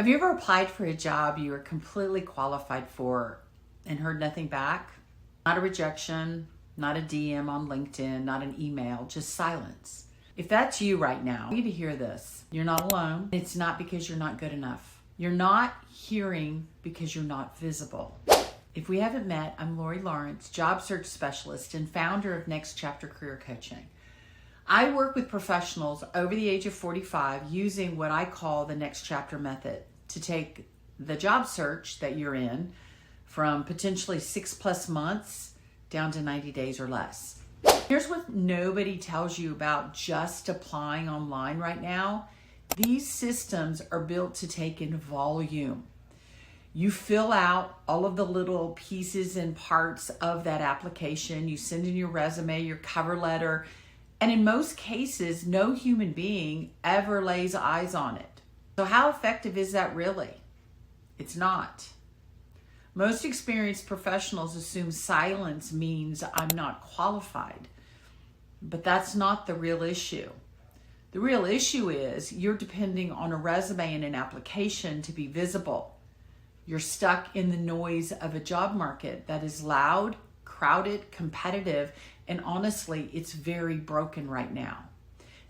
Have you ever applied for a job you were completely qualified for and heard nothing back? Not a rejection, not a DM on LinkedIn, not an email, just silence. If that's you right now, you need to hear this. You're not alone. It's not because you're not good enough. You're not hearing because you're not visible. If we haven't met, I'm Lori Lawrence, job search specialist and founder of Next Chapter Career Coaching. I work with professionals over the age of 45 using what I call the Next Chapter method to take the job search that you're in from potentially 6+ months down to 90 days or less. Here's what nobody tells you about just applying online right now. These systems are built to take in volume. You fill out all of the little pieces and parts of that application. You send in your resume, your cover letter, and in most cases, no human being ever lays eyes on it. So how effective is that really? It's not. Most experienced professionals assume silence means I'm not qualified, but that's not the real issue. The real issue is you're depending on a resume and an application to be visible. You're stuck in the noise of a job market that is loud, crowded, competitive, and honestly, it's very broken right now.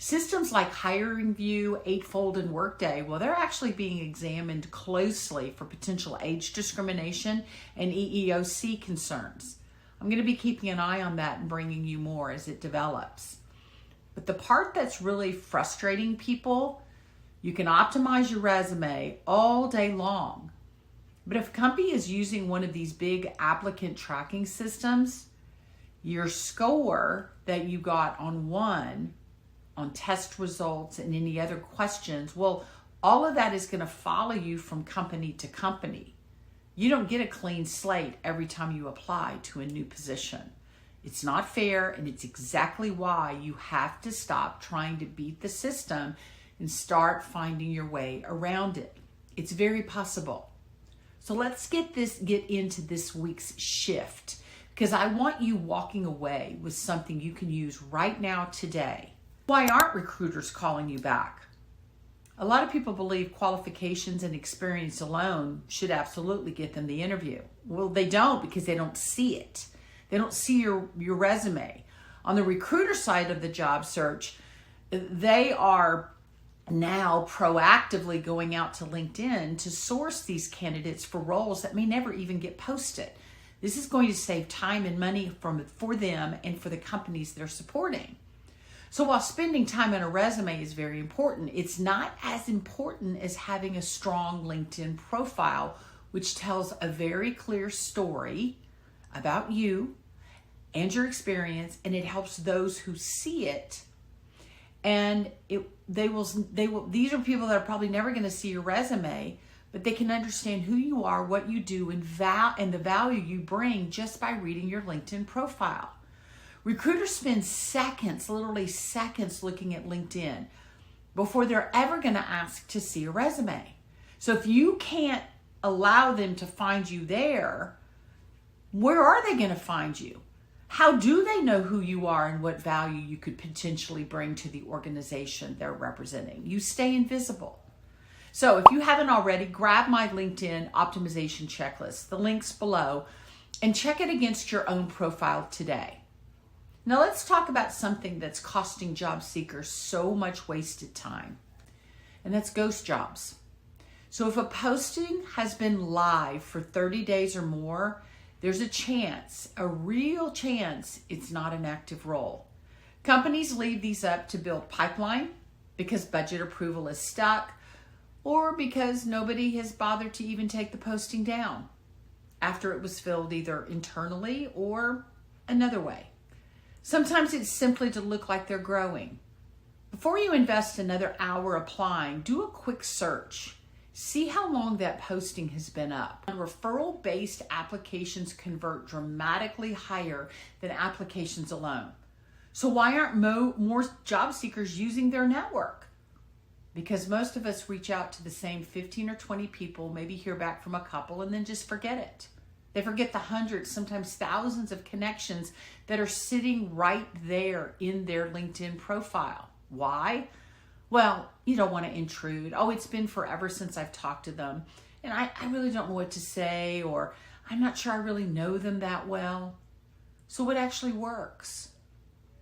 Systems like Hiring View, Eightfold, and Workday, well, they're actually being examined closely for potential age discrimination and EEOC concerns. I'm going to be keeping an eye on that and bringing you more as it develops. But the part that's really frustrating people, you can optimize your resume all day long. But if a company is using one of these big applicant tracking systems, your score that you got on test results and any other questions, well, all of that is going to follow you from company to company. You don't get a clean slate every time you apply to a new position. It's not fair, and it's exactly why you have to stop trying to beat the system and start finding your way around it. It's very possible. So let's get into this week's shift, because I want you walking away with something you can use right now today. Why aren't recruiters calling you back? A lot of people believe qualifications and experience alone should absolutely get them the interview. Well, they don't, because they don't see it. They don't see your resume. On the recruiter side of the job search, they are now proactively going out to LinkedIn to source these candidates for roles that may never even get posted. This is going to save time and money for them and for the companies they're supporting. So while spending time on a resume is very important, it's not as important as having a strong LinkedIn profile, which tells a very clear story about you and your experience, and it helps those who see it. And these are people that are probably never going to see your resume, but they can understand who you are, what you do, and the value you bring just by reading your LinkedIn profile. Recruiters spend seconds, literally seconds, looking at LinkedIn before they're ever going to ask to see a resume. So if you can't allow them to find you there, where are they going to find you? How do they know who you are and what value you could potentially bring to the organization they're representing? You stay invisible. So if you haven't already, grab my LinkedIn optimization checklist, the link's below, and check it against your own profile today. Now let's talk about something that's costing job seekers so much wasted time, and that's ghost jobs. So if a posting has been live for 30 days or more, there's a real chance it's not an active role. Companies leave these up to build pipeline because budget approval is stuck, or because nobody has bothered to even take the posting down after it was filled either internally or another way. Sometimes it's simply to look like they're growing. Before you invest another hour applying, do a quick search. See how long that posting has been up. Referral-based applications convert dramatically higher than applications alone. So why aren't more job seekers using their network? Because most of us reach out to the same 15 or 20 people, maybe hear back from a couple, and then just forget it. They forget the hundreds, sometimes thousands of connections that are sitting right there in their LinkedIn profile. Why? Well, you don't want to intrude. Oh, it's been forever since I've talked to them, and I really don't know what to say, or I'm not sure I really know them that well. So what actually works?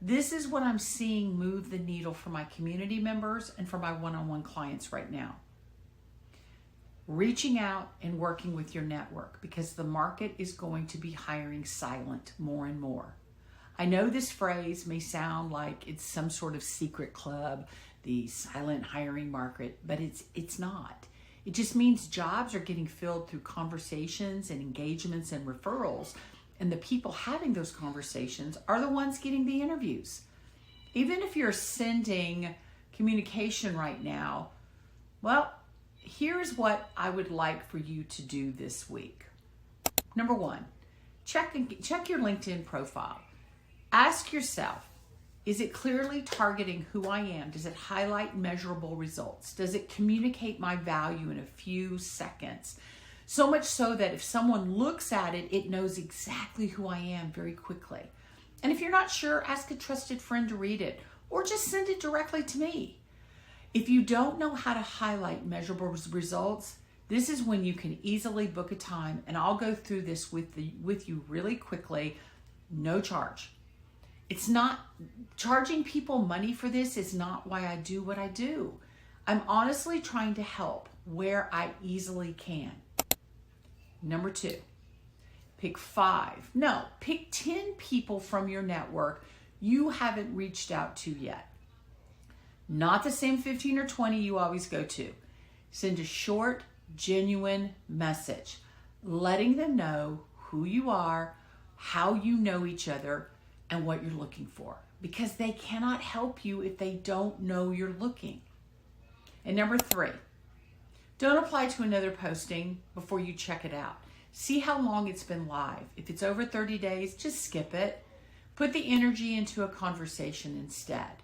This is what I'm seeing move the needle for my community members and for my one-on-one clients right now. Reaching out and working with your network, because the market is going to be hiring silent more and more. I know this phrase may sound like it's some sort of secret club, the silent hiring market, but it's not. It just means jobs are getting filled through conversations and engagements and referrals, and the people having those conversations are the ones getting the interviews. Even if you're sending communication right now, well, here's what I would like for you to do this week. Number one, check your LinkedIn profile. Ask yourself, is it clearly targeting who I am? Does it highlight measurable results? Does it communicate my value in a few seconds? So much so that if someone looks at it, it knows exactly who I am very quickly. And if you're not sure, ask a trusted friend to read it, or just send it directly to me. If you don't know how to highlight measurable results, this is when you can easily book a time, and I'll go through this with you really quickly, no charge. It's not charging people money for this is not why I do what I do. I'm honestly trying to help where I easily can. Number two, pick 10 people from your network you haven't reached out to yet. Not the same 15 or 20 you always go to. Send a short, genuine message, letting them know who you are, how you know each other, and what you're looking for, because they cannot help you if they don't know you're looking. And number three, don't apply to another posting before you check it out. See how long it's been live. If it's over 30 days, just skip it. Put the energy into a conversation instead.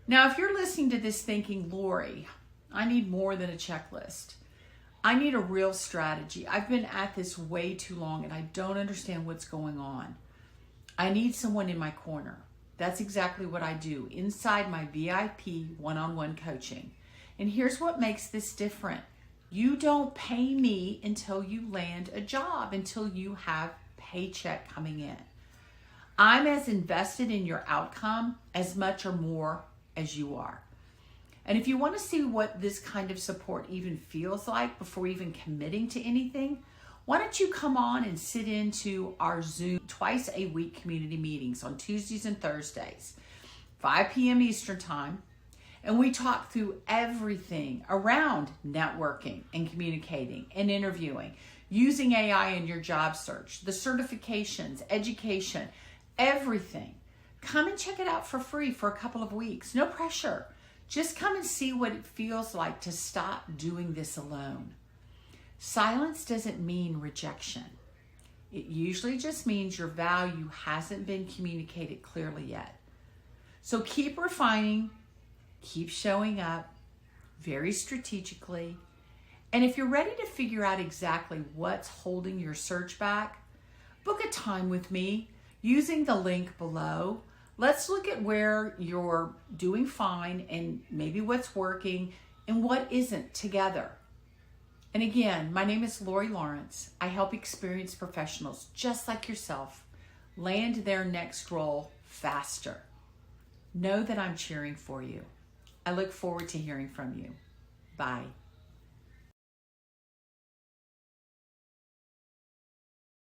Now, if you're listening to this thinking, Lori, I need more than a checklist. I need a real strategy. I've been at this way too long and I don't understand what's going on. I need someone in my corner. That's exactly what I do inside my VIP one-on-one coaching. And here's what makes this different. You don't pay me until you land a job, until you have paycheck coming in. I'm as invested in your outcome as much or more as you are. And if you want to see what this kind of support even feels like before even committing to anything, why don't you come on and sit into our Zoom twice a week community meetings on Tuesdays and Thursdays, 5 p.m. Eastern time, and we talk through everything around networking and communicating and interviewing, using AI in your job search, the certifications, education, everything. Come and check it out for free for a couple of weeks. No pressure. Just come and see what it feels like to stop doing this alone. Silence doesn't mean rejection. It usually just means your value hasn't been communicated clearly yet. So keep refining, keep showing up very strategically. And if you're ready to figure out exactly what's holding your search back, book a time with me using the link below. Let's look at where you're doing fine and maybe what's working and what isn't together. And again, my name is Lori Lawrence. I help experienced professionals just like yourself land their next role faster. Know that I'm cheering for you. I look forward to hearing from you. Bye.